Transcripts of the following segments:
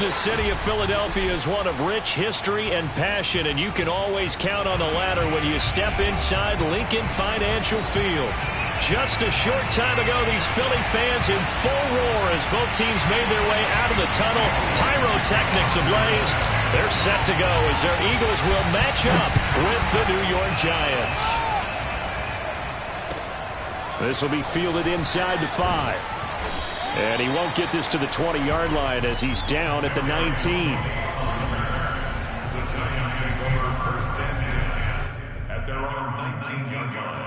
The city of Philadelphia is one of rich history and passion, and you can always count on the latter when you step inside Lincoln Financial Field. Just a short time ago, these Philly fans in full roar as both teams made their way out of the tunnel. Pyrotechnics ablaze. They're set to go as their Eagles will match up with the New York Giants. This will be fielded inside the 5. And he won't get this to the 20-yard line as he's down at the 19. The Giants take over first and 10 at their own 19-yard line.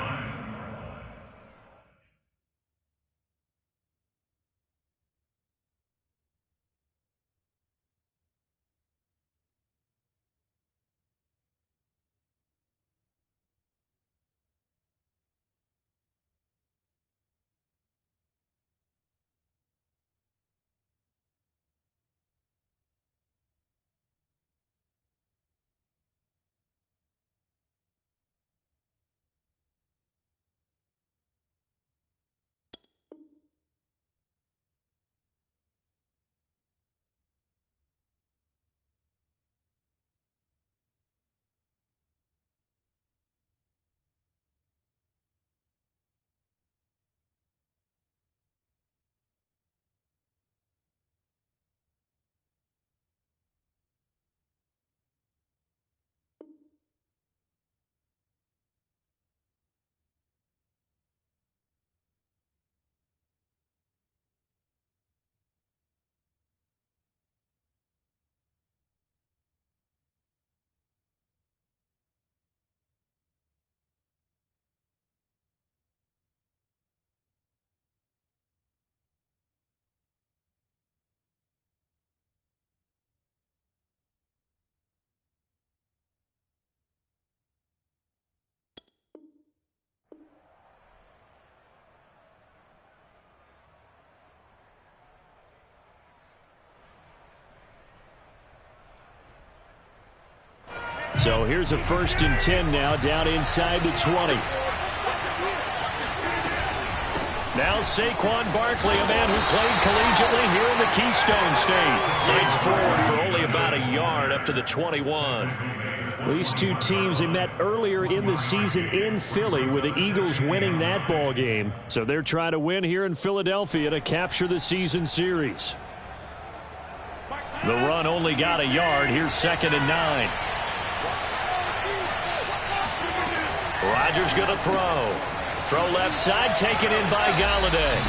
So here's a 1st and 10 now, down inside the 20. Now Saquon Barkley, a man who played collegiately here in the Keystone State, fights forward for only about a yard up to the 21. These two teams, they met earlier in the season in Philly with the Eagles winning that ball game. So they're trying to win here in Philadelphia to capture the season series. The run only got a yard. Here's 2nd and 9. Rodgers going to throw. Throw left side, taken in by Galladay.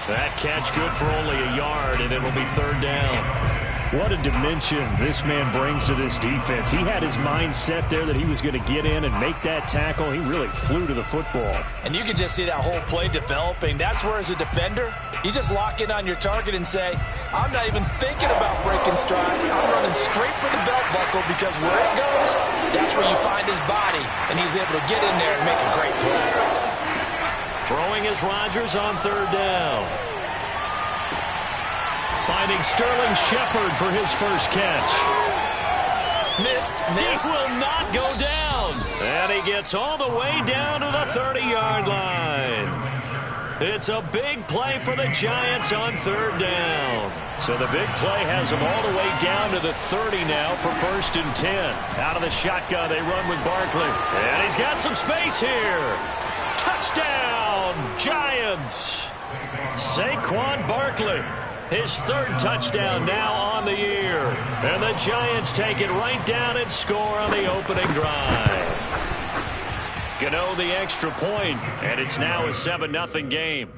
That catch good for only a yard, and it'll be 3rd down. What a dimension this man brings to this defense. He had his mind set there that he was going to get in and make that tackle. He really flew to the football. And you can just see that whole play developing. That's where, as a defender, you just lock in on your target and say, I'm not even thinking about breaking stride. I'm running straight for the belt buckle because where it goes, that's where you find his body. And he's able to get in there and make a great play. Throwing is Rodgers on 3rd down. Finding Sterling Shepard for his first catch. Missed. He will not go down. And he gets all the way down to the 30-yard line. It's a big play for the Giants on 3rd down. So the big play has them all the way down to the 30 now for 1st and 10. Out of the shotgun, they run with Barkley. And he's got some space here. Touchdown, Giants. Saquon Barkley. His 3rd touchdown now on the year. And the Giants take it right down and score on the opening drive. Gano the extra point, and it's now a 7-0 game.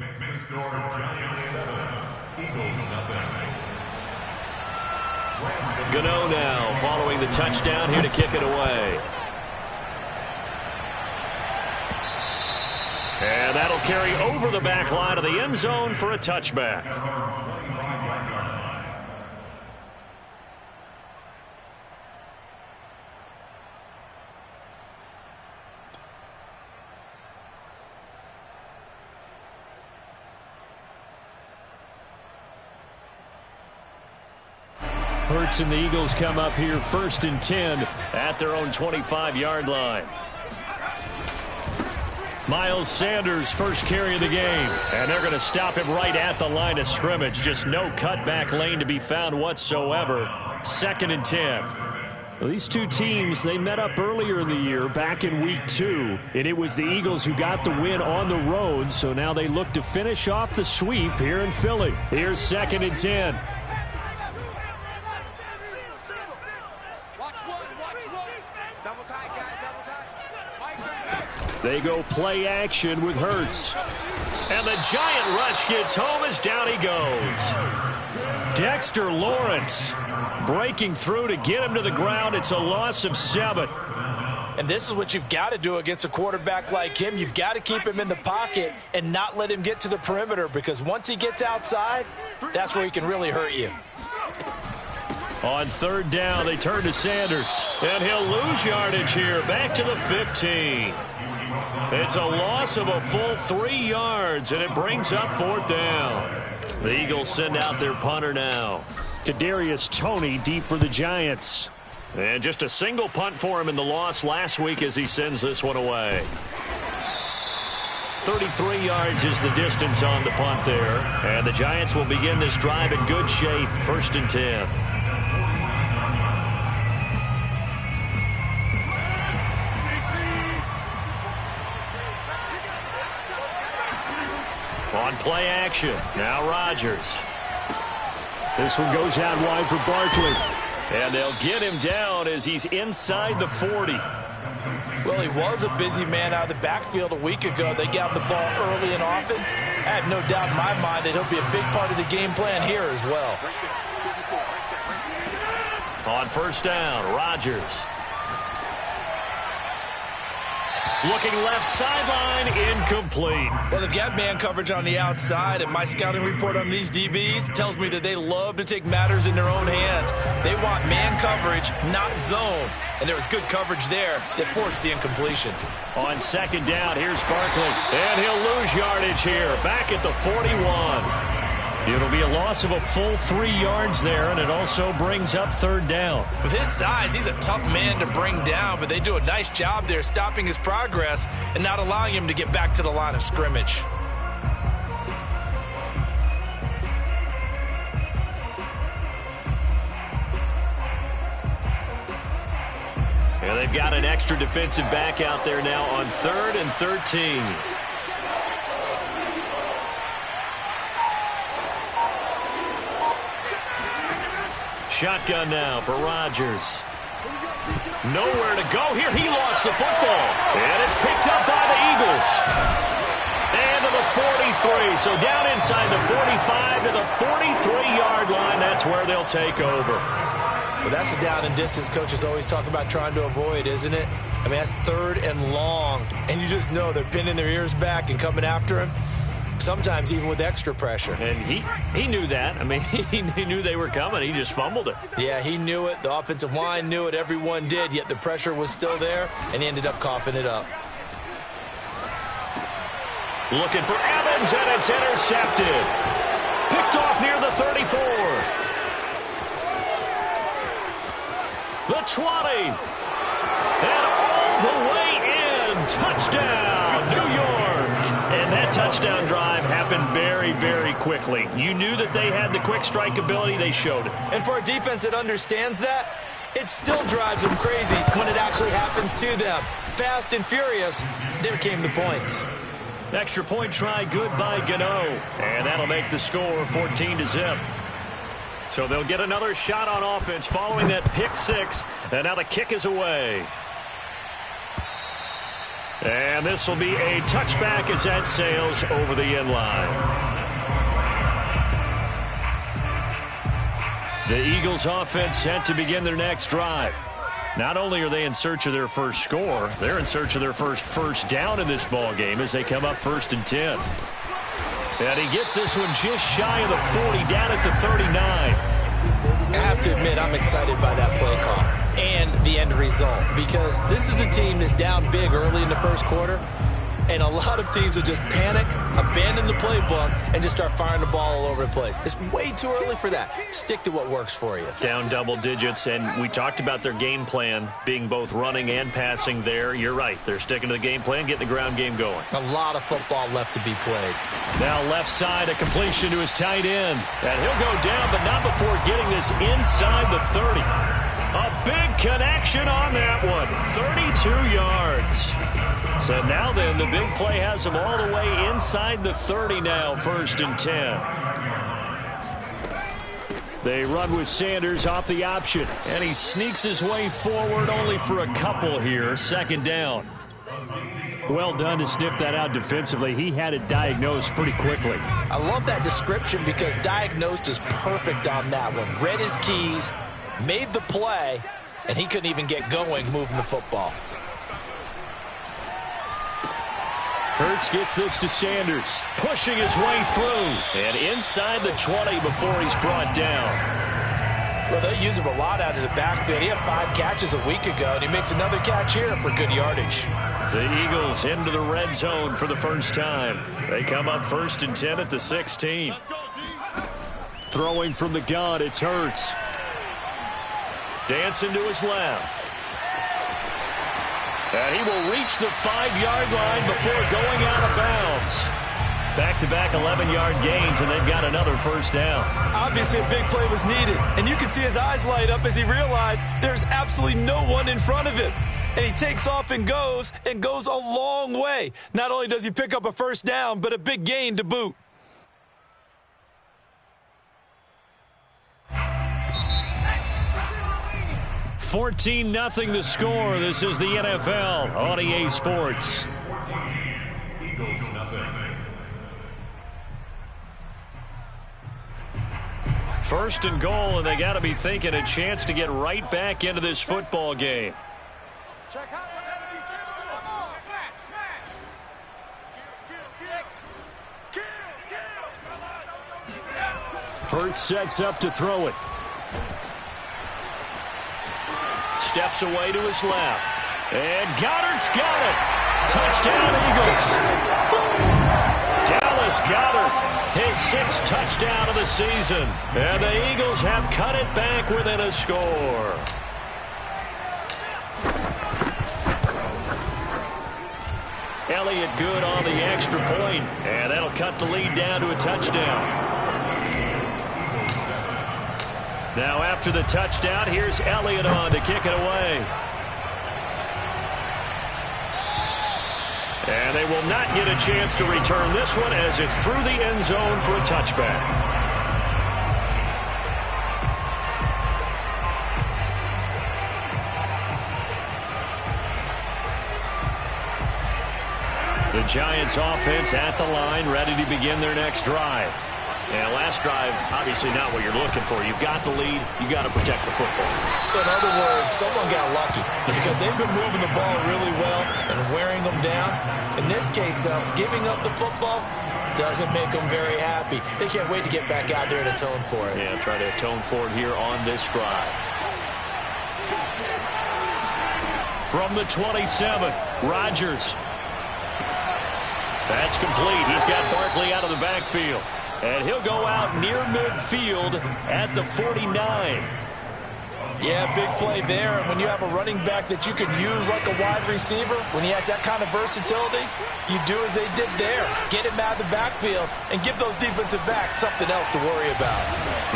Gano now following the touchdown here to kick it away. And that'll carry over the back line of the end zone for a touchback. Hurts and the Eagles come up here 1st and 10 at their own 25-yard line. Miles Sanders, first carry of the game. And they're going to stop him right at the line of scrimmage. Just no cutback lane to be found whatsoever. 2nd and 10. Well, these two teams, they met up earlier in the year, back in week 2. And it was the Eagles who got the win on the road. So now they look to finish off the sweep here in Philly. Here's 2nd and 10. They go play action with Hurts. And the giant rush gets home as down he goes. Dexter Lawrence breaking through to get him to the ground. It's a loss of 7. And this is what you've got to do against a quarterback like him. You've got to keep him in the pocket and not let him get to the perimeter, because once he gets outside, that's where he can really hurt you. On 3rd down, they turn to Sanders. And he'll lose yardage here. Back to the 15. It's a loss of a full 3 yards, and it brings up 4th down. The Eagles send out their punter now. Kadarius Toney deep for the Giants. And just a single punt for him in the loss last week as he sends this one away. 33 yards is the distance on the punt there. And the Giants will begin this drive in good shape. 1st and 10. On play action, now Rodgers. This one goes out wide for Barkley. And they'll get him down as he's inside the 40. Well, he was a busy man out of the backfield a week ago. They got the ball early and often. I have no doubt in my mind that he'll be a big part of the game plan here as well. On 1st down, Rodgers. Looking left sideline, incomplete. Well, they've got man coverage on the outside, and my scouting report on these DBs tells me that they love to take matters in their own hands. They want man coverage, not zone. And there was good coverage there that forced the incompletion. On 2nd down, here's Barkley. And he'll lose yardage here, back at the 41. It'll be a loss of a full 3 yards there, and it also brings up 3rd down. With his size, he's a tough man to bring down, but they do a nice job there stopping his progress and not allowing him to get back to the line of scrimmage. And they've got an extra defensive back out there now on 3rd and 13. Shotgun now for Rodgers. Nowhere to go here. He lost the football. And it's picked up by the Eagles. And to the 43. So down inside the 45 to the 43-yard line. That's where they'll take over. Well, that's a down and distance coaches always talk about trying to avoid, isn't it? I mean, that's 3rd and long. And you just know they're pinning their ears back and coming after him. Sometimes even with extra pressure. And he knew that. I mean, he knew they were coming. He just fumbled it. Yeah, he knew it. The offensive line knew it. Everyone did. Yet the pressure was still there, and he ended up coughing it up. Looking for Evans, and it's intercepted. Picked off near the 34. The 20. And all the way in. Touchdown, New York. And that touchdown drive happened very, very quickly. You knew that they had the quick strike ability. They showed it. And for a defense that understands that, it still drives them crazy when it actually happens to them. Fast and furious, there came the points. Extra point try good by Gano. And that'll make the score 14-0. So they'll get another shot on offense following that pick 6. And now the kick is away. And this will be a touchback as that sails over the end line. The Eagles offense set to begin their next drive. Not only are they in search of their first score, they're in search of their first down in this ball game as they come up 1st and 10. And he gets this one just shy of the 40, down at the 39. I have to admit, I'm excited by that play call and the end result, because this is a team that's down big early in the first quarter, And a lot of teams will just panic, abandon the playbook, and just start firing the ball all over the place. It's way too early for that. Stick to what works for you. Down double digits, and we talked about their game plan being both running and passing there. You're right. They're sticking to the game plan, getting the ground game going. A lot of football left to be played. Now left side, a completion to his tight end. And he'll go down, but not before getting this inside the 30. A big connection on that one. 32 yards. So now then, the big play has him all the way inside the 30 now, 1st and 10. They run with Sanders off the option, and he sneaks his way forward only for a couple here, 2nd down. Well done to sniff that out defensively. He had it diagnosed pretty quickly. I love that description because diagnosed is perfect on that one. Read his keys, made the play, and he couldn't even get going moving the football. Hurts gets this to Sanders, pushing his way through, and inside the 20 before he's brought down. Well, they use him a lot out of the backfield. He had 5 catches a week ago, and he makes another catch here for good yardage. The Eagles into the red zone for the first time. They come up 1st and 10 at the 16. Throwing from the gun, it's Hurts. Dancing to his left. And he will reach the 5-yard line before going out of bounds. Back-to-back 11-yard gains, and they've got another 1st down. Obviously, a big play was needed, and you can see his eyes light up as he realized there's absolutely no one in front of him. And he takes off and goes a long way. Not only does he pick up a 1st down, but a big gain to boot. $14-0 the score. This is the NFL on EA Sports. Eagles nothing. 1st and goal, and they got to be thinking a chance to get right back into this football game. Hurts sets up to throw it. Steps away to his left. And Goddard's got it. Touchdown, Eagles. Dallas Goedert, his 6th touchdown of the season. And the Eagles have cut it back within a score. Elliott good on the extra point, and that'll cut the lead down to a touchdown. Now after the touchdown, here's Elliott on to kick it away. And they will not get a chance to return this one as it's through the end zone for a touchback. The Giants offense at the line, ready to begin their next drive. And last drive, obviously not what you're looking for. You've got the lead. You've got to protect the football. So in other words, someone got lucky because they've been moving the ball really well and wearing them down. In this case, though, giving up the football doesn't make them very happy. They can't wait to get back out there and atone for it. Yeah, try to atone for it here on this drive. From the 27, Rodgers. That's complete. He's got Barkley out of the backfield. And he'll go out near midfield at the 49. Yeah, big play there. And when you have a running back that you can use like a wide receiver, when he has that kind of versatility, you do as they did there. Get him out of the backfield and give those defensive backs something else to worry about.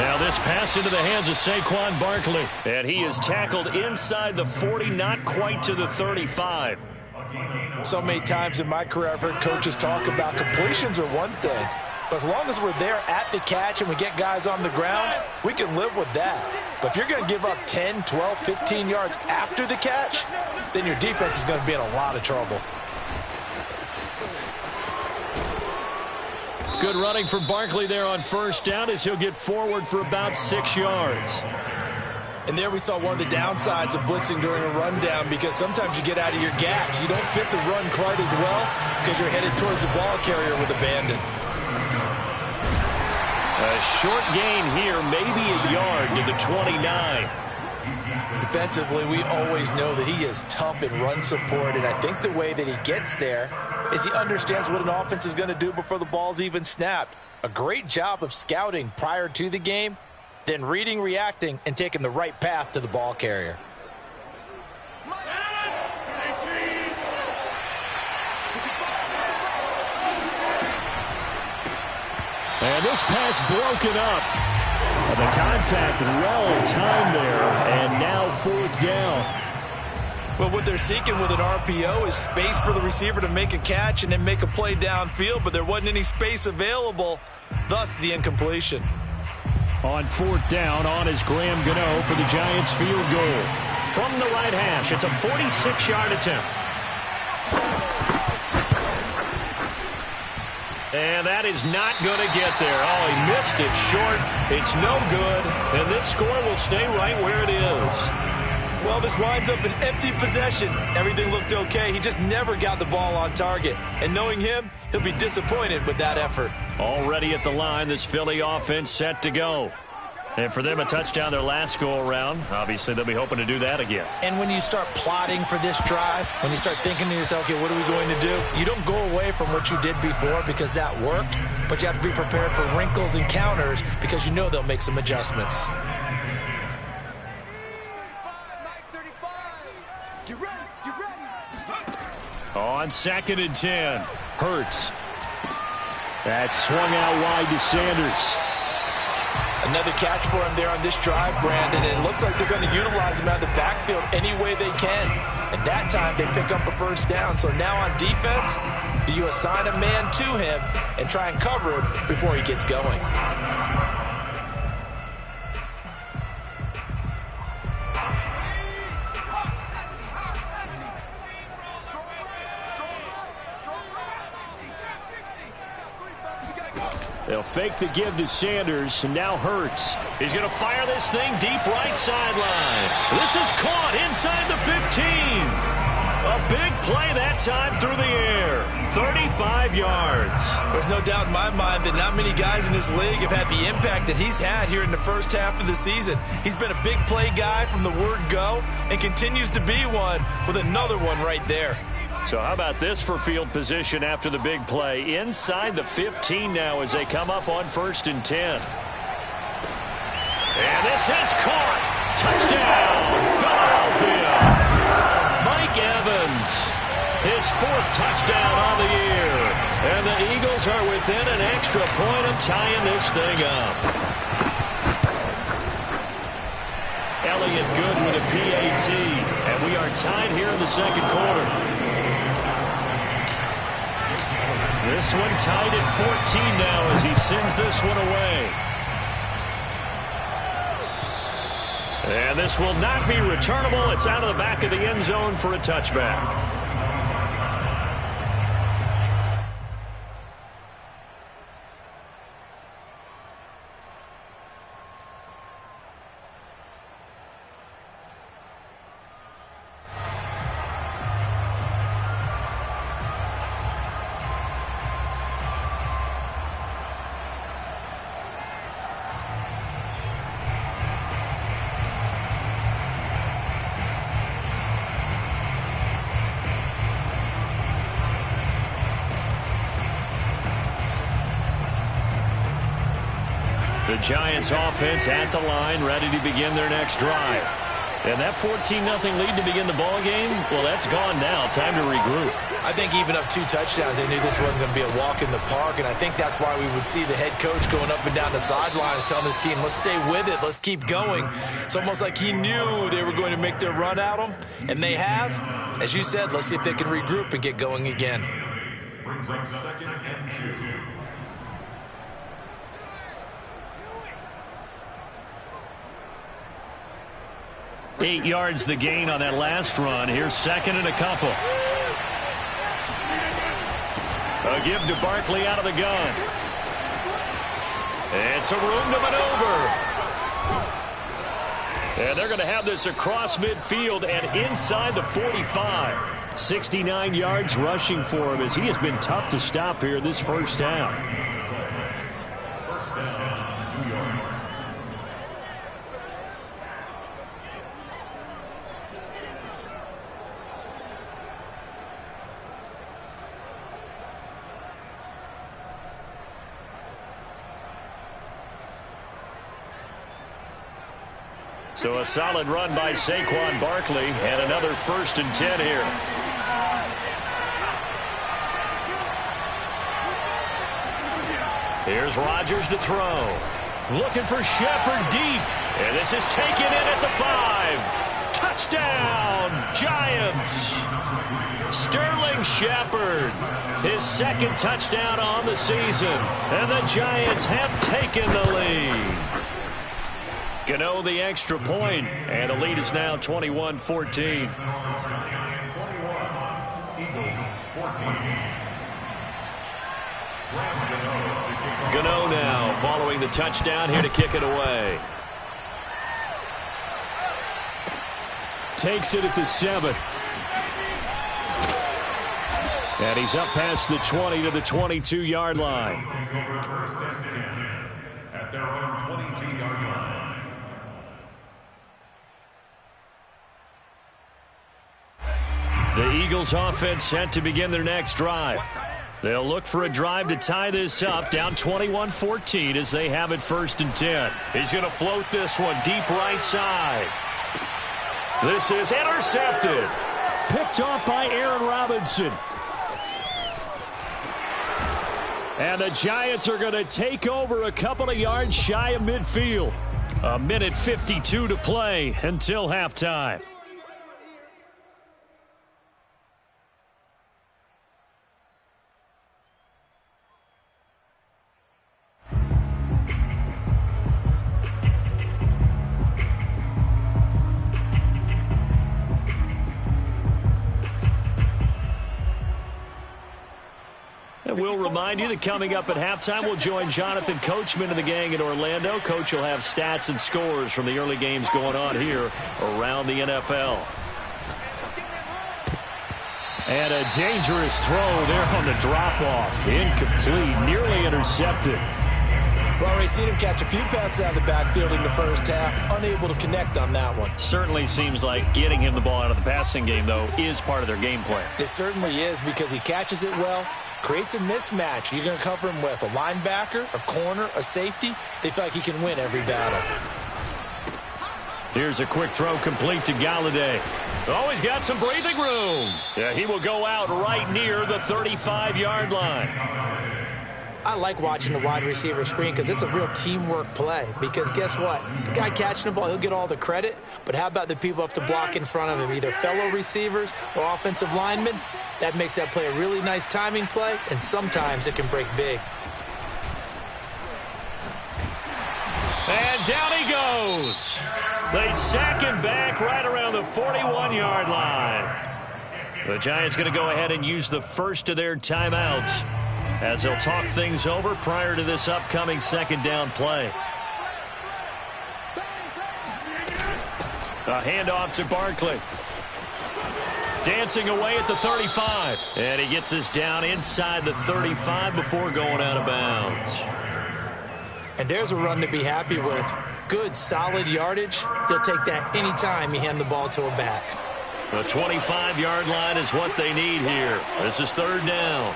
Now this pass into the hands of Saquon Barkley. And he is tackled inside the 40, not quite to the 35. So many times in my career, I've heard coaches talk about completions are one thing. But as long as we're there at the catch and we get guys on the ground, we can live with that. But if you're going to give up 10, 12, 15 yards after the catch, then your defense is going to be in a lot of trouble. Good running for Barkley there on 1st down as he'll get forward for about 6 yards. And there we saw one of the downsides of blitzing during a rundown because sometimes you get out of your gaps. You don't fit the run quite as well because you're headed towards the ball carrier with abandon. A short gain here, maybe a yard to the 29. Defensively, we always know that he is tough in run support, and I think the way that he gets there is he understands what an offense is going to do before the ball's even snapped. A great job of scouting prior to the game, then reading, reacting, and taking the right path to the ball carrier. And this pass broken up. The contact well timed there, and now 4th down. Well, what they're seeking with an RPO is space for the receiver to make a catch and then make a play downfield, but there wasn't any space available, thus the incompletion. On 4th down, on is Graham Gano for the Giants field goal. From the right hash, it's a 46-yard attempt. And that is not going to get there. Oh, he missed it short. It's no good, and this score will stay right where it is. Well, this winds up an empty possession. Everything looked okay. He just never got the ball on target. And knowing him, he'll be disappointed with that effort. Already at the line, this Philly offense set to go. And for them, a touchdown their last go-around. Obviously, they'll be hoping to do that again. And when you start plotting for this drive, when you start thinking to yourself, okay, what are we going to do? You don't go away from what you did before because that worked, but you have to be prepared for wrinkles and counters because you know they'll make some adjustments. On 2nd and 10, Hurts. That's swung out wide to Sanders. Another catch for him there on this drive, Brandon, and it looks like they're going to utilize him out of the backfield any way they can. And that time, they pick up a 1st down. So now on defense, do you assign a man to him and try and cover him before he gets going? They'll fake the give to Sanders, and now Hurts. He's going to fire this thing deep right sideline. This is caught inside the 15. A big play that time through the air. 35 yards. There's no doubt in my mind that not many guys in this league have had the impact that he's had here in the first half of the season. He's been a big play guy from the word go and continues to be one with another one right there. So how about this for field position after the big play? Inside the 15 now as they come up on 1st and 10. And this is caught. Touchdown, Philadelphia. Mike Evans, his 4th touchdown on the year. And the Eagles are within an extra point of tying this thing up. Elliott good with a PAT. And we are tied here in the 2nd quarter. This one tied at 14 now as he sends this one away. And this will not be returnable. It's out of the back of the end zone for a touchback. The Giants offense at the line, ready to begin their next drive. And that 14-0 lead to begin the ball game, well, that's gone now. Time to regroup. I think even up 2 touchdowns, they knew this wasn't going to be a walk in the park, and I think that's why we would see the head coach going up and down the sidelines telling his team, let's stay with it, let's keep going. It's almost like he knew they were going to make their run at him, and they have. As you said, let's see if they can regroup and get going again. Brings up 2nd and 2. 8 yards the gain on that last run. Here's 2nd and a couple. A give to Barkley out of the gun. It's a room to maneuver. And they're going to have this across midfield and inside the 45. 69 yards rushing for him as he has been tough to stop here this first half. First down, New York. So a solid run by Saquon Barkley and another 1st and 10 here. Here's Rodgers to throw. Looking for Shepard deep. And this is taken in at the 5. Touchdown, Giants. Sterling Shepard, his 2nd touchdown on the season. And the Giants have taken the lead. Gano the extra point, and the lead is now 21-14. Gano now following the touchdown here to kick it away. Takes it at the 7. And he's up past the 20 to the 22-yard line. At their own 22-yard line. The Eagles offense set to begin their next drive. They'll look for a drive to tie this up, down 21-14 as they have it 1st and 10. He's going to float this one deep right side. This is intercepted. Picked off by Aaron Robinson. And the Giants are going to take over a couple of yards shy of midfield. 1:52 to play until halftime. And we'll remind you that coming up at halftime, we'll join Jonathan Coachman and the gang in Orlando. Coach will have stats and scores from the early games going on here around the NFL. And a dangerous throw there on the drop-off. Incomplete, nearly intercepted. We've already seen him catch a few passes out of the backfield in the first half. Unable to connect on that one. Certainly seems like getting him the ball out of the passing game, though, is part of their game plan. It certainly is because he catches it well. Creates a mismatch. You're going to cover him with a linebacker, a corner, a safety. They feel like he can win every battle. Here's a quick throw complete to Galladay. Oh, he's got some breathing room. Yeah, he will go out right near the 35-yard line. I like watching the wide receiver screen because it's a real teamwork play. Because guess what? The guy catching the ball, he'll get all the credit. But how about the people up to block in front of him, either fellow receivers or offensive linemen? That makes that play a really nice timing play, and sometimes it can break big. And down he goes. They sack him back right around the 41-yard line. The Giants going to go ahead and use the first of their timeouts as they'll talk things over prior to this upcoming 2nd down play. A handoff to Barkley. Dancing away at the 35. And he gets us down inside the 35 before going out of bounds. And there's a run to be happy with. Good, solid yardage. He'll take that anytime you hand the ball to a back. The 25-yard line is what they need here. This is 3rd down.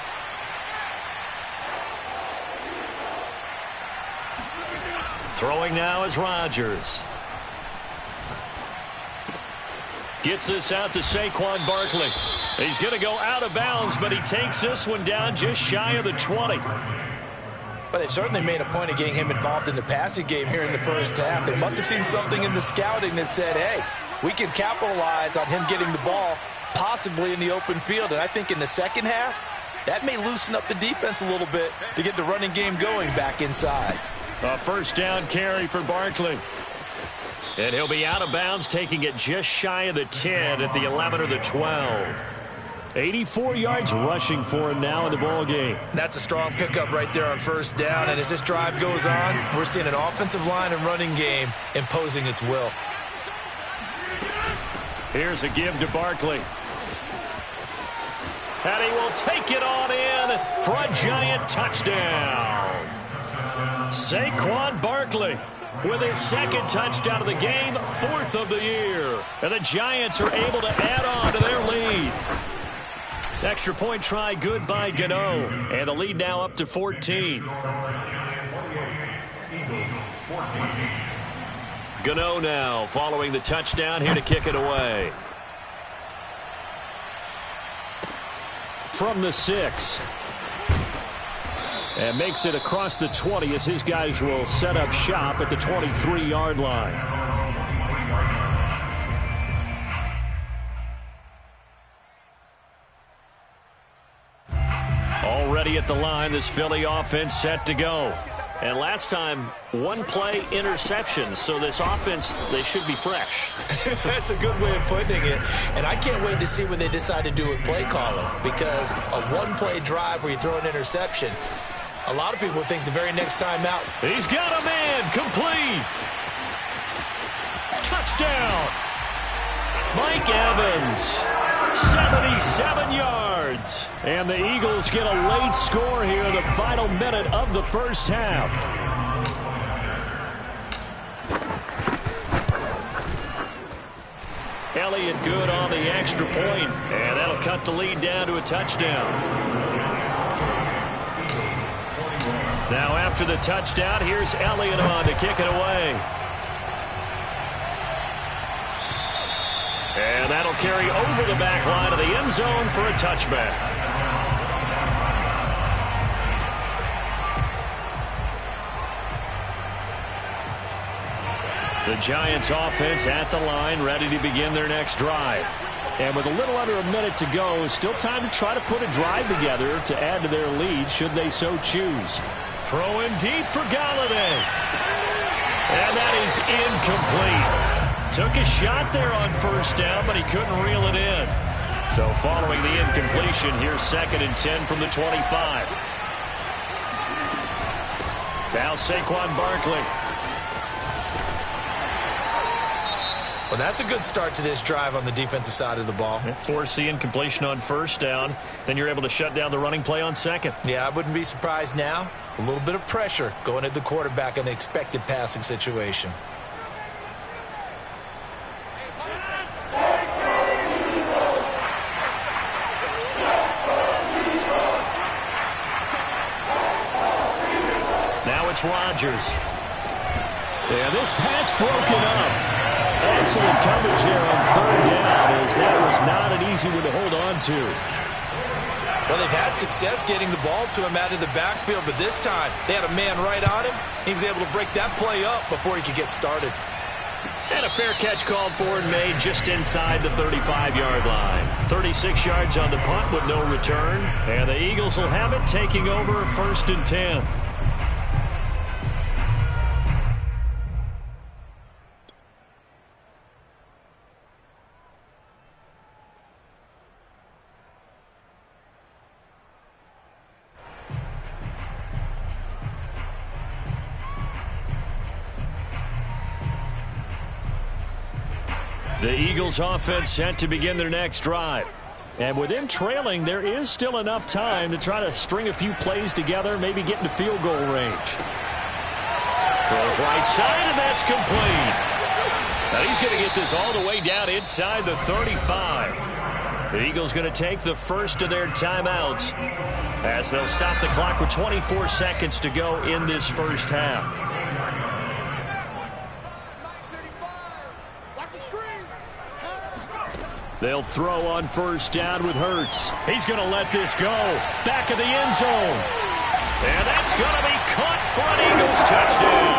Throwing now is Rodgers. Gets this out to Saquon Barkley. He's going to go out of bounds, but he takes this one down just shy of the 20. But they've certainly made a point of getting him involved in the passing game here in the first half. They must have seen something in the scouting that said, hey, we can capitalize on him getting the ball, possibly in the open field. And I think in the second half, that may loosen up the defense a little bit to get the running game going back inside. A 1st down carry for Barkley. And he'll be out of bounds, taking it just shy of the 10 at the 11 or the 12. 84 yards rushing for him now in the ball game. That's a strong pickup right there on 1st down. And as this drive goes on, we're seeing an offensive line and running game imposing its will. Here's a give to Barkley. And he will take it on in for a Giant touchdown. Saquon Barkley with his 2nd touchdown of the game, 4th of the year. And the Giants are able to add on to their lead. Extra point try good by Gano. And the lead now up to 14. Gano now following the touchdown here to kick it away. From the 6. And makes it across the 20 as his guys will set up shop at the 23-yard line. Already at the line, this Philly offense set to go. And last time, one-play interception, so this offense, they should be fresh. That's a good way of putting it. And I can't wait to see what they decide to do with play calling, because a one-play drive where you throw an interception, a lot of people think the very next time out. He's got a man, complete. Touchdown. Mike Evans, 77 yards. And the Eagles get a late score here in the final minute of the first half. Elliott good on the extra point, and that'll cut the lead down to a touchdown. Now after the touchdown, here's Elliott on to kick it away. And that'll carry over the back line of the end zone for a touchback. The Giants offense at the line, ready to begin their next drive. And with a little under a minute to go, still time to try to put a drive together to add to their lead should they so choose. Throwing deep for Galladay. And that is incomplete. Took a shot there on first down, but he couldn't reel it in. So following the incompletion, here's 2nd and 10 from the 25. Now Saquon Barkley. Well, that's a good start to this drive on the defensive side of the ball. Force the incompletion on first down. Then you're able to shut down the running play on second. Yeah, I wouldn't be surprised now. A little bit of pressure going at the quarterback in an expected passing situation. Now it's Rodgers. Yeah, this pass broken up. Excellent coverage there on third down, as that was not an easy one to hold on to. Well, they've had success getting the ball to him out of the backfield, but this time they had a man right on him. He was able to break that play up before he could get started. And a fair catch called for and made just inside the 35-yard line. 36 yards on the punt with no return. And the Eagles will have it, taking over 1st and 10. The Eagles offense set to begin their next drive. And with them trailing, there is still enough time to try to string a few plays together, maybe get into field goal range. Throws right side, and that's complete. Now he's going to get this all the way down inside the 35. The Eagles going to take the first of their timeouts as they'll stop the clock with 24 seconds to go in this first half. They'll throw on first down with Hurts. He's going to let this go. Back of the end zone. And that's going to be caught for an Eagles touchdown.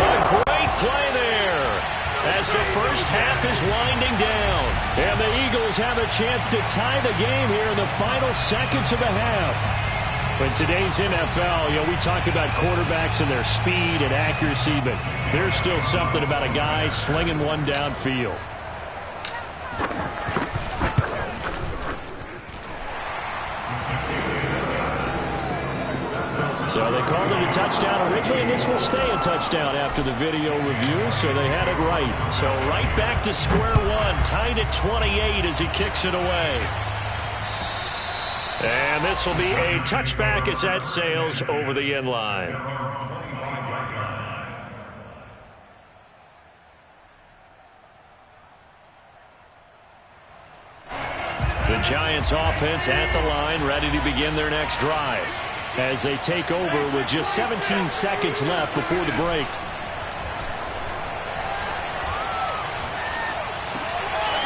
A great play there as the first half is winding down. And the Eagles have a chance to tie the game here in the final seconds of the half. In today's NFL, we talk about quarterbacks and their speed and accuracy, but there's still something about a guy slinging one downfield. So they called it a touchdown originally, and this will stay a touchdown after the video review, so they had it right. So right back to square one, tied at 28 as he kicks it away. And this will be a touchback as that sails over the end line. The Giants offense at the line, ready to begin their next drive as they take over with just 17 seconds left before the break.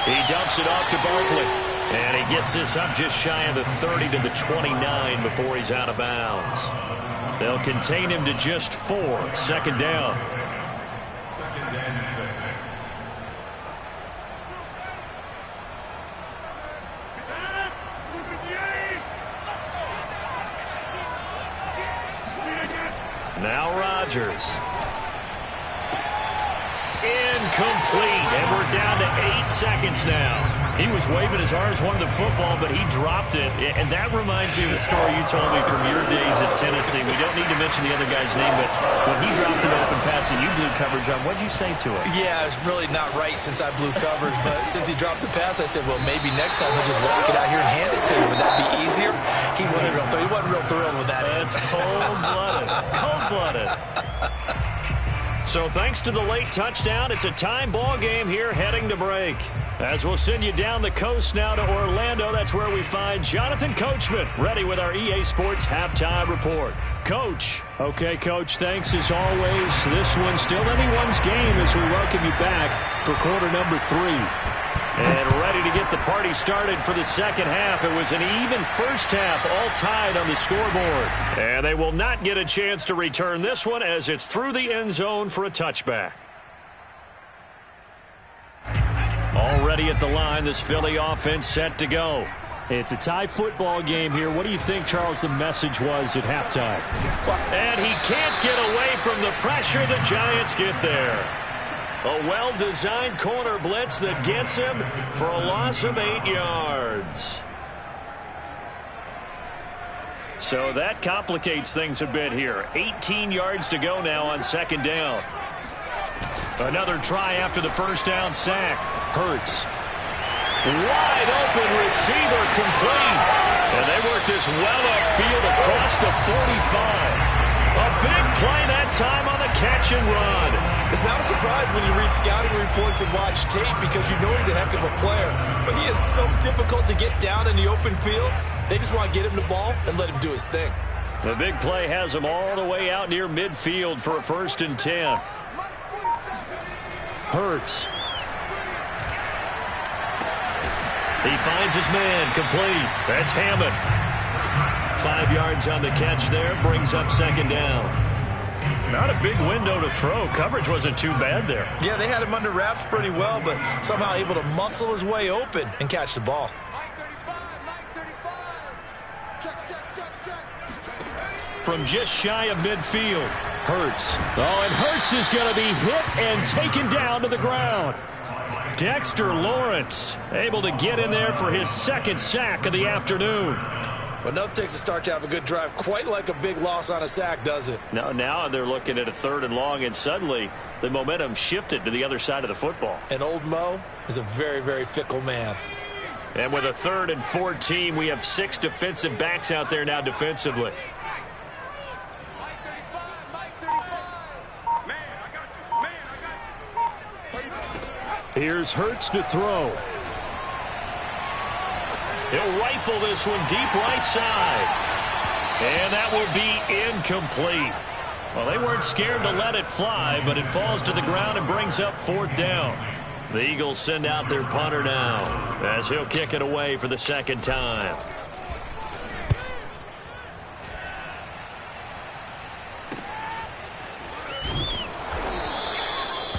He dumps it off to Barkley. And he gets this up just shy of the 30 to the 29 before he's out of bounds. They'll contain him to just 4. Second down. Second and 6. Now Rodgers. Incomplete. And we're down to 8 seconds now. He was waving his arms, wanted the football, but he dropped it. And that reminds me of the story you told me from your days at Tennessee. We don't need to mention the other guy's name, but when he dropped an open pass and you blew coverage on, what'd you say to him? Yeah, it's really not right since I blew coverage, but since he dropped the pass, I said, well, maybe next time he'll just walk it out here and hand it to you. Would that be easier? He wasn't real thrilled with that. That's cold-blooded. Cold-blooded. So thanks to the late touchdown, it's a time ball game here heading to break. As we'll send you down the coast now to Orlando, that's where we find Jonathan Coachman, ready with our EA Sports Halftime Report. Coach. Okay, Coach, thanks as always. This one's still anyone's game as we welcome you back for quarter number 3. And ready to get the party started for the second half. It was an even first half, all tied on the scoreboard. And they will not get a chance to return this one as it's through the end zone for a touchback. Already at the line, this Philly offense set to go. It's a tie football game here. What do you think, Charles, the message was at halftime? And he can't get away from the pressure. The Giants get there. A well-designed corner blitz that gets him for a loss of 8 yards. So that complicates things a bit here. 18 yards to go now on second down. Another try after the first down sack. Hurts. Wide open receiver complete. And they work this well upfield across the 45. A big play that time on the catch and run. It's not a surprise when you read scouting reports and watch tape because you know he's a heck of a player. But he is so difficult to get down in the open field. They just want to get him the ball and let him do his thing. The big play has him all the way out near midfield for a 1st and 10. Hurts. He finds his man, complete. That's Hammond. 5 yards on the catch there, brings up second down. Not a big window to throw. Coverage wasn't too bad there. Yeah, they had him under wraps pretty well, but somehow able to muscle his way open and catch the ball. From just shy of midfield, Hurts. Oh, and Hurts is going to be hit and taken down to the ground. Dexter Lawrence able to get in there for his second sack of the afternoon. Well, enough takes a start to have a good drive. Quite like a big loss on a sack, does it? Now they're looking at a 3rd and long, and suddenly the momentum shifted to the other side of the football. And old Mo is a very, very fickle man. And with a 3rd and 14, we have 6 defensive backs out there now defensively. Here's Hurts to throw. He'll rifle this one deep right side. And that will be incomplete. Well, they weren't scared to let it fly, but it falls to the ground and brings up 4th down. The Eagles send out their punter now as he'll kick it away for the second time.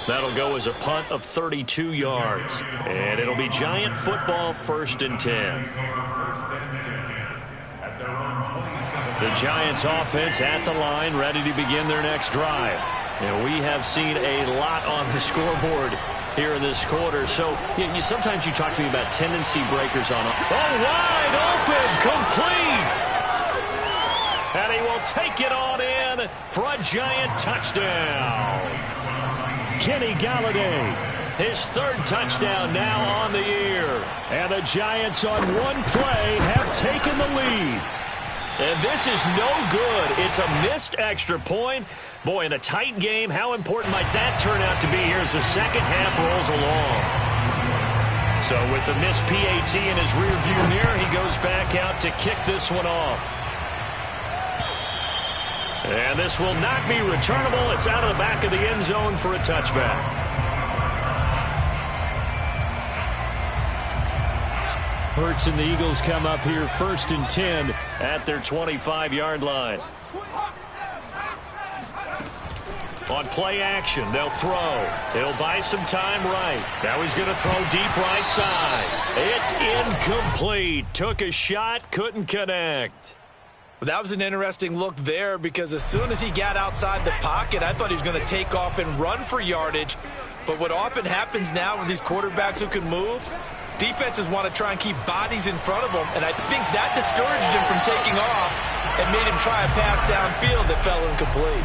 That'll go as a punt of 32 yards. And it'll be Giant football, 1st and 10. The Giants offense at the line, ready to begin their next drive. And we have seen a lot on the scoreboard here in this quarter. So sometimes you talk to me about tendency breakers on. Wide open, complete. And he will take it on in for a Giant touchdown. Kenny Galladay, his 3rd touchdown now on the year. And the Giants on one play have taken the lead. And this is no good. It's a missed extra point. Boy, in a tight game, how important might that turn out to be here as the second half rolls along? So with the missed PAT in his rearview mirror, he goes back out to kick this one off. And this will not be returnable. It's out of the back of the end zone for a touchback. Hurts and the Eagles come up here 1st and 10 at their 25-yard line. On play action, they'll throw. He'll buy some time right. Now he's going to throw deep right side. It's incomplete. Took a shot, couldn't connect. Well, that was an interesting look there because as soon as he got outside the pocket, I thought he was going to take off and run for yardage. But what often happens now with these quarterbacks who can move, defenses want to try and keep bodies in front of them, and I think that discouraged him from taking off and made him try a pass downfield that fell incomplete.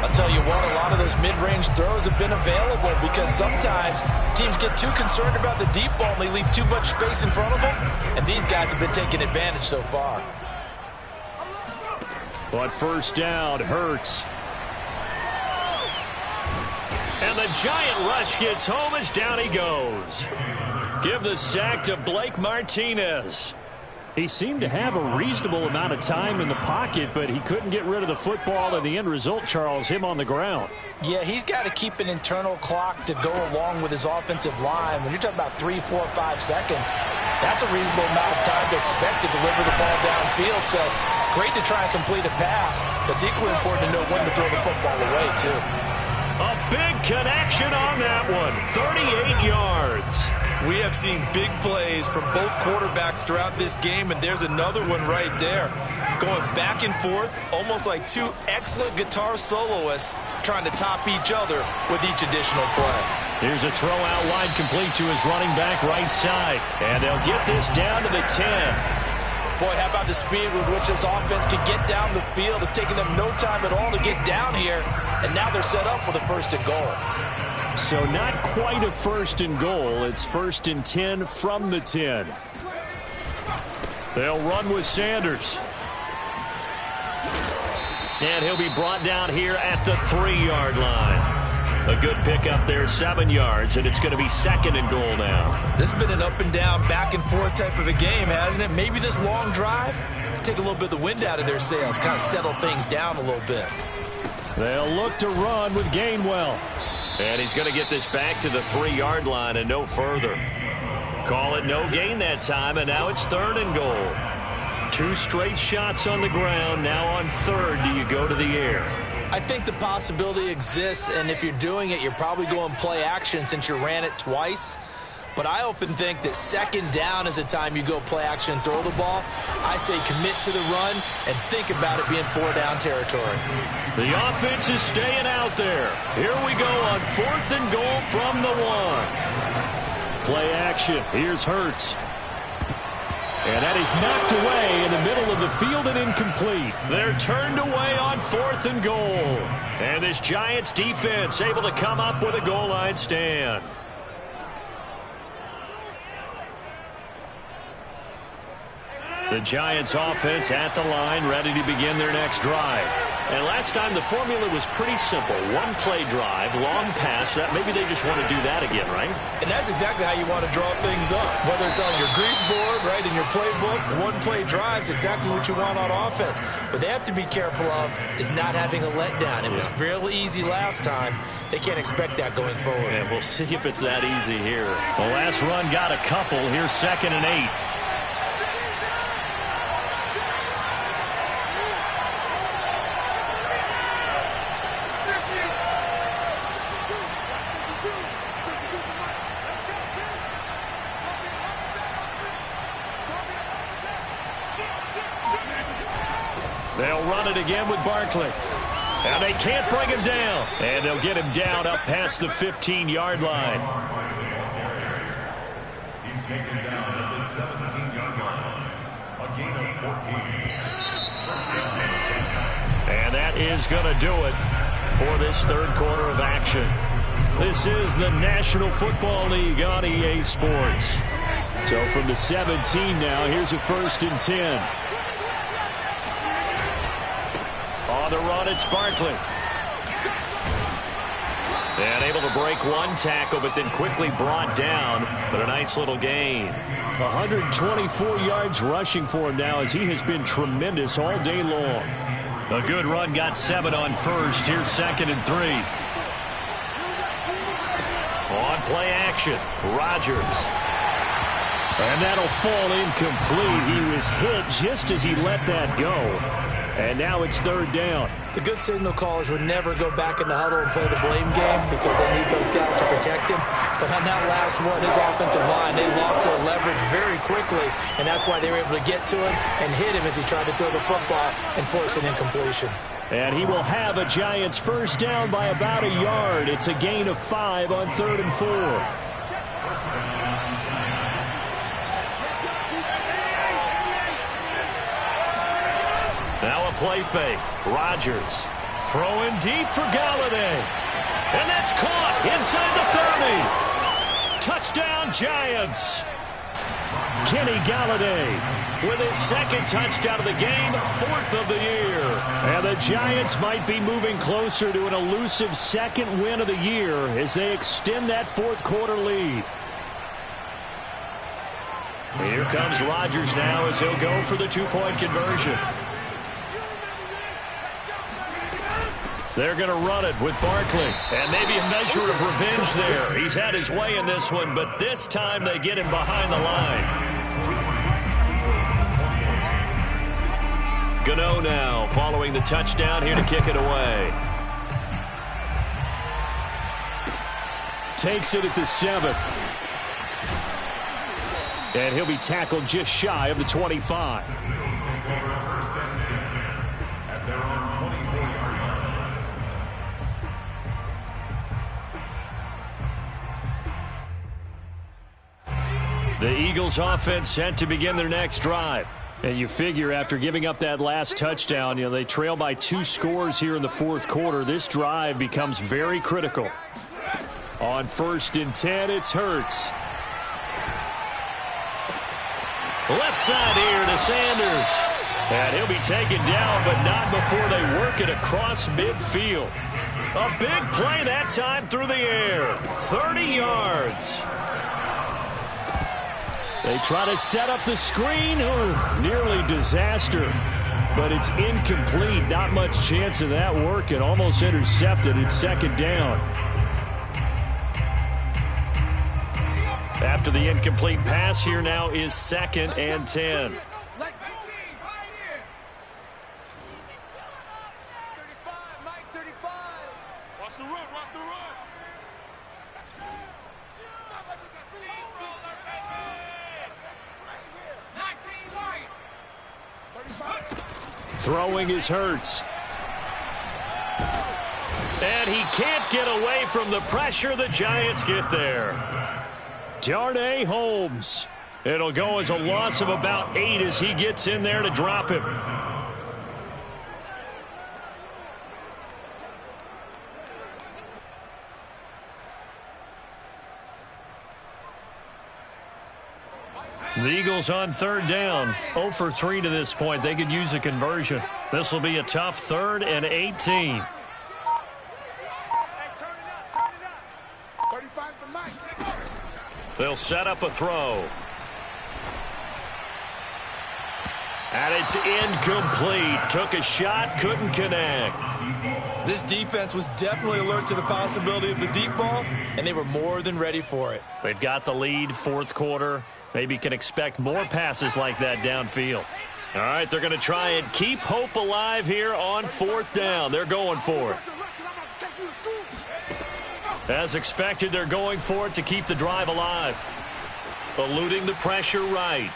I'll tell you what, a lot of those mid-range throws have been available because sometimes teams get too concerned about the deep ball and they leave too much space in front of them, and these guys have been taking advantage so far. On 1st down, Hurts. And the giant rush gets home as down he goes. Give the sack to Blake Martinez. He seemed to have a reasonable amount of time in the pocket, but he couldn't get rid of the football, and the end result, Charles, him on the ground. Yeah, he's got to keep an internal clock to go along with his offensive line. When you're talking about 3, 4, 5 seconds, that's a reasonable amount of time to expect to deliver the ball downfield. So great to try and complete a pass, but it's equally important to know when to throw the football away, too. A big connection on that one. 38 yards. We have seen big plays from both quarterbacks throughout this game, and there's another one right there. Going back and forth, almost like two excellent guitar soloists trying to top each other with each additional play. Here's a throw out wide complete to his running back right side. And they'll get this down to the 10. Boy, how about the speed with which this offense can get down the field? It's taken them no time at all to get down here, and now they're set up with a 1st and goal. So not quite a 1st and goal. It's 1st and 10 from the 10. They'll run with Sanders. And he'll be brought down here at the 3-yard line. A good pickup there, 7 yards, and it's going to be 2nd and goal now. This has been an up and down, back and forth type of a game, hasn't it? Maybe this long drive take a little bit of the wind out of their sails, kind of settle things down a little bit. They'll look to run with Gainwell. And he's going to get this back to the 3-yard line and no further. Call it no gain that time, and now it's 3rd and goal. 2 straight shots on the ground. Now on 3rd, do you go to the air? I think the possibility exists, and if you're doing it, you're probably going play action since you ran it twice. But I often think that 2nd down is a time you go play action and throw the ball. I say commit to the run and think about it being 4-down territory. The offense is staying out there. Here we go on 4th and goal from the 1. Play action. Here's Hurts. And that is knocked away in the middle of the field and incomplete. They're turned away on 4th and goal. And this Giants defense able to come up with a goal line stand. The Giants offense at the line, ready to begin their next drive. And last time the formula was pretty simple. 1-play drive, long pass. That maybe they just want to do that again, right? And that's exactly how you want to draw things up. Whether it's on your grease board, right, in your playbook, 1-play drives exactly what you want on offense. What they have to be careful of is not having a letdown. It was fairly easy last time. They can't expect that going forward. And we'll see if it's that easy here. The last run got a couple. Here's 2nd and 8. They'll run it again with Barkley. And they can't bring him down. And they'll get him down up past the 15-yard line. He's taken down at the 17-yard line. A gain of 14. And that is going to do it for this 3rd quarter of action. This is the National Football League on EA Sports. So from the 17 now, here's a 1st and 10. On the run, it's Barkley. And able to break 1 tackle, but then quickly brought down. But a nice little gain. 124 yards rushing for him now as he has been tremendous all day long. A good run, got 7 on 1st. Here's 2nd and 3. On play action, Rodgers. And that'll fall incomplete. He was hit just as he let that go. And now it's third down. The good signal callers would never go back in the huddle and play the blame game because they need those guys to protect him. But on that last one, his offensive line, they lost their leverage very quickly, and that's why they were able to get to him and hit him as he tried to throw the football and force an incompletion. And he will have a Giants first down by about a yard. It's a gain of 5 on 3rd and 4. Now a play fake. Rodgers throwing deep for Galladay. And that's caught inside the 30. Touchdown, Giants. Kenny Galladay with his second touchdown of the game, 4th of the year. And the Giants might be moving closer to an elusive second win of the year as they extend that 4th quarter lead. Here comes Rodgers now as he'll go for the 2-point conversion. They're going to run it with Barkley. And maybe a measure of revenge there. He's had his way in this one, but this time they get him behind the line. Gano now following the touchdown here to kick it away. Takes it at the 7. And he'll be tackled just shy of the 25. The Eagles offense set to begin their next drive. And you figure after giving up that last touchdown, they trail by 2 scores here in the 4th quarter. This drive becomes very critical. On 1st and 10, it's Hurts. Left side here to Sanders. And he'll be taken down, but not before they work it across midfield. A big play that time through the air. 30 yards. They try to set up the screen. Oh, nearly disaster. But it's incomplete. Not much chance of that working. Almost intercepted. It's 2nd down. After the incomplete pass, here now is 2nd and 10. Throwing is Hurts. And he can't get away from the pressure. The Giants get there. Darnay Holmes. It'll go as a loss of about 8 as he gets in there to drop him. The Eagles on 3rd down, 0 for 3 to this point. They could use a conversion. This will be a tough 3rd and 18. They'll set up a throw. And it's incomplete. Took a shot, couldn't connect. This defense was definitely alert to the possibility of the deep ball, and they were more than ready for it. They've got the lead, 4th quarter. Maybe can expect more passes like that downfield. All right, they're going to try and keep hope alive here on 4th down. They're going for it. As expected, they're going for it to keep the drive alive. Eluding the pressure right.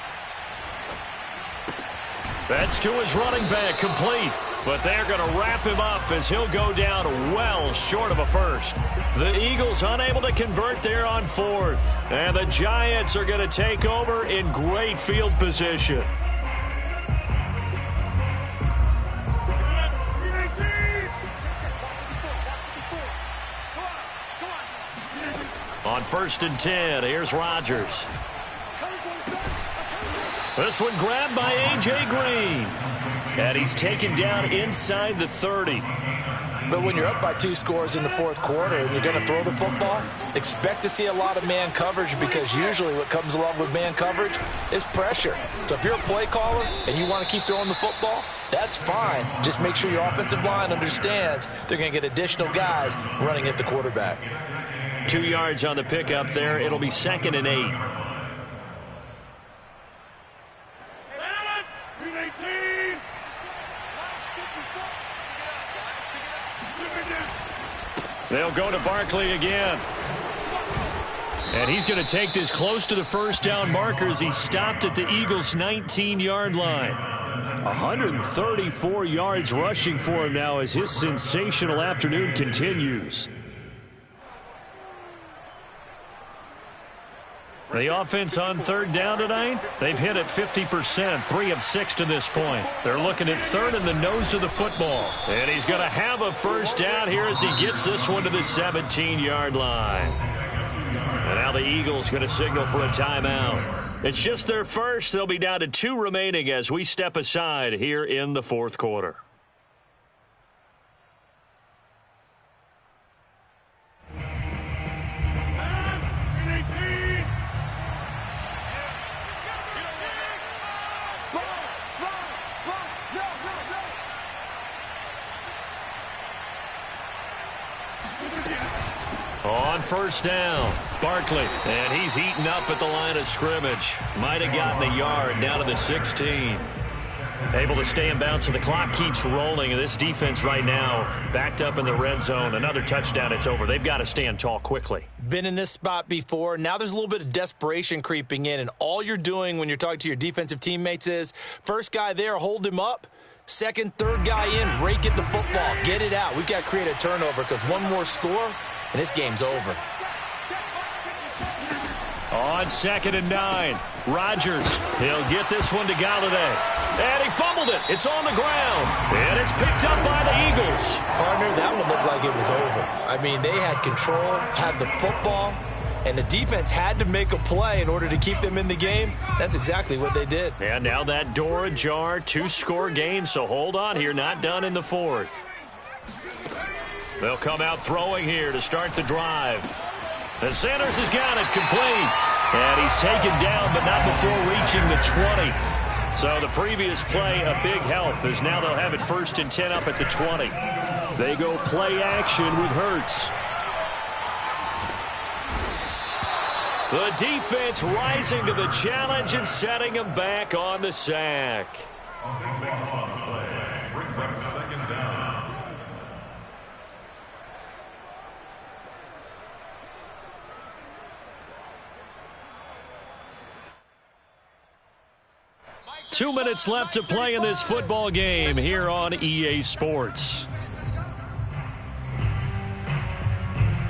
That's to his running back, complete. But they're going to wrap him up as he'll go down well short of a first. The Eagles unable to convert there on 4th. And the Giants are going to take over in great field position. On 1st and 10, here's Rodgers. This one grabbed by A.J. Green. And he's taken down inside the 30. But when you're up by 2 scores in the 4th quarter and you're going to throw the football, expect to see a lot of man coverage, because usually what comes along with man coverage is pressure. So if you're a play caller and you want to keep throwing the football, that's fine. Just make sure your offensive line understands they're going to get additional guys running at the quarterback. 2 yards on the pickup there. It'll be 2nd and 8. They'll go to Barkley again. And he's going to take this close to the first down marker as he stopped at the Eagles' 19-yard line. 134 yards rushing for him now as his sensational afternoon continues. The offense on third down tonight, they've hit it 50%, 3 of 6 to this point. They're looking at third in the nose of the football. And he's going to have a first down here as he gets this one to the 17-yard line. And now the Eagles going to signal for a timeout. It's just their first. They'll be down to 2 remaining as we step aside here in the fourth quarter. On first down, Barkley, and he's eaten up at the line of scrimmage. Might have gotten a yard down to the 16. Able to stay in bounds, so the clock keeps rolling. And this defense right now backed up in the red zone. Another touchdown, it's over. They've got to stand tall quickly. Been in this spot before. Now there's a little bit of desperation creeping in, and all you're doing when you're talking to your defensive teammates is first guy there, hold him up. Second, third guy in, rake at the football. Get it out. We've got to create a turnover because one more score, and this game's over. On 2nd and 9, Rodgers. He'll get this one to Galladay. And he fumbled it. It's on the ground. And it's picked up by the Eagles. Partner, that one looked like it was over. I mean, they had control, had the football, and the defense had to make a play in order to keep them in the game. That's exactly what they did. And now that door ajar, 2-score game, so hold on here. Not done in the fourth. They'll come out throwing here to start the drive. And Sanders has got it complete. And he's taken down, but not before reaching the 20. So the previous play, a big help, as now they'll have it 1st and 10 up at the 20. They go play action with Hurts. The defense rising to the challenge and setting him back on the sack. Brings up 2nd down. Two minutes left to play in this football game here on EA Sports.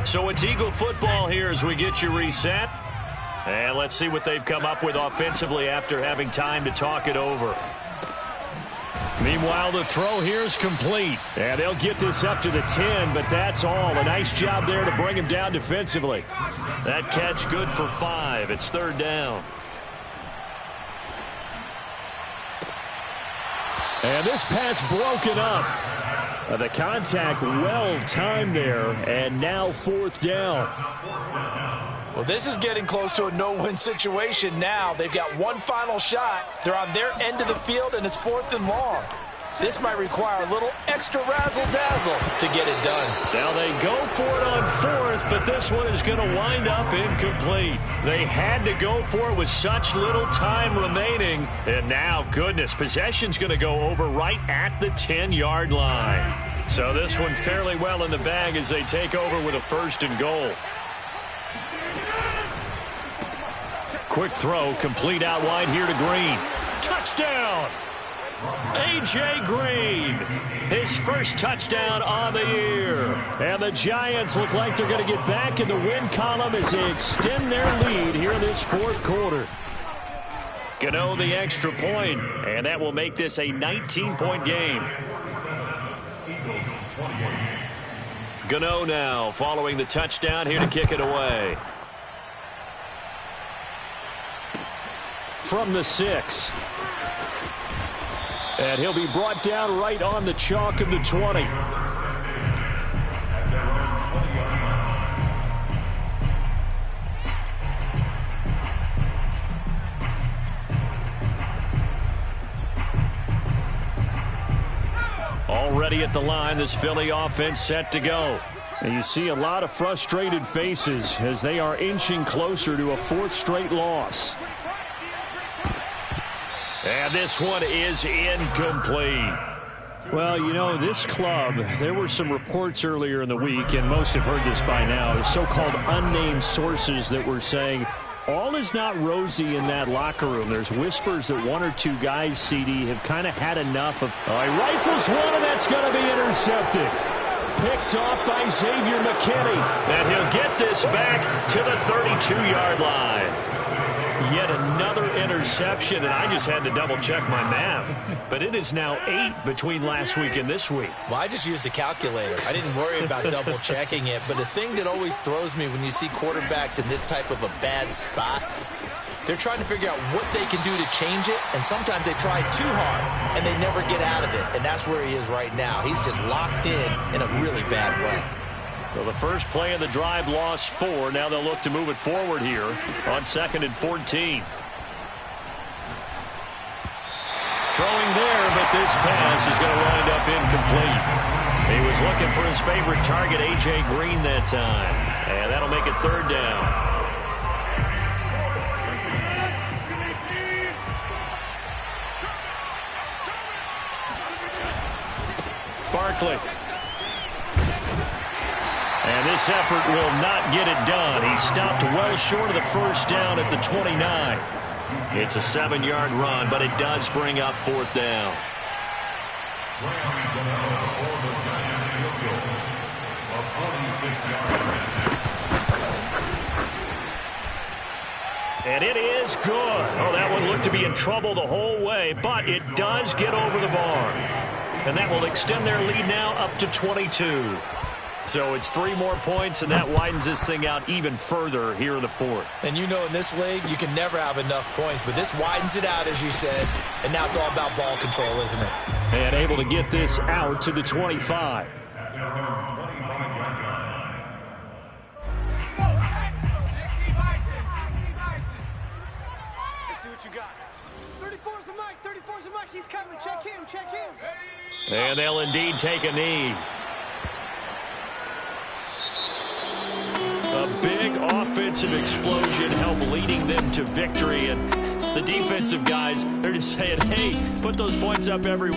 So it's Eagle football here as we get you reset. And let's see what they've come up with offensively after having time to talk it over. Meanwhile, the throw here is complete. And they'll get this up to the 10, but that's all. A nice job there to bring him down defensively. That catch good for 5. It's 3rd down. And this pass broken up. The contact well timed there, and now 4th down. Well, this is getting close to a no-win situation now. They've got one final shot. They're on their end of the field, and it's 4th and long. This might require a little extra razzle-dazzle to get it done. Now they go for it on 4th, but this one is going to wind up incomplete. They had to go for it with such little time remaining. And now, goodness, possession's going to go over right at the 10-yard line. So this one fairly well in the bag as they take over with a 1st and goal. Quick throw, complete out wide here to Green. Touchdown! A.J. Green, his first touchdown on the year. And the Giants look like they're going to get back in the win column as they extend their lead here in this 4th quarter. Gano the extra point, and that will make this a 19-point game. Gano now following the touchdown here to kick it away. From the 6. And he'll be brought down right on the chalk of the 20. Already at the line, this Philly offense set to go. And you see a lot of frustrated faces as they are inching closer to a 4th straight loss. And this one is incomplete. Well, you know, this club, there were some reports earlier in the week, and most have heard this by now, so-called unnamed sources that were saying all is not rosy in that locker room. There's whispers that one or two guys, CD, have kind of had enough of. He rifles one, and that's going to be intercepted. Picked off by Xavier McKinney. And he'll get this back to the 32-yard line. Yet another interception, and I just had to double-check my math. But it is now 8 between last week and this week. Well, I just used a calculator. I didn't worry about double-checking it. But the thing that always throws me when you see quarterbacks in this type of a bad spot, they're trying to figure out what they can do to change it, and sometimes they try too hard, and they never get out of it. And that's where he is right now. He's just locked in a really bad way. Well, the first play of the drive lost 4. Now they'll look to move it forward here on 2nd and 14. Throwing there, but this pass is going to wind up incomplete. He was looking for his favorite target, A.J. Green, that time. And that'll make it 3rd down. Barkley. And this effort will not get it done. He stopped well short of the first down at the 29. It's a 7-yard run, but it does bring up 4th down. And it is good. Oh, that one looked to be in trouble the whole way, but it does get over the bar. And that will extend their lead now up to 22. So it's 3 more points, and that widens this thing out even further here in the 4th. And you know in this league, you can never have enough points, but this widens it out, as you said, and now it's all about ball control, isn't it? And able to get this out to the 25. Let's see what you got. 34's the Mike, 34's the Mike, he's coming, check him, check him. And they'll indeed take a knee. A big offensive explosion helped leading them to victory. And the defensive guys, they're just saying, hey, put those points up every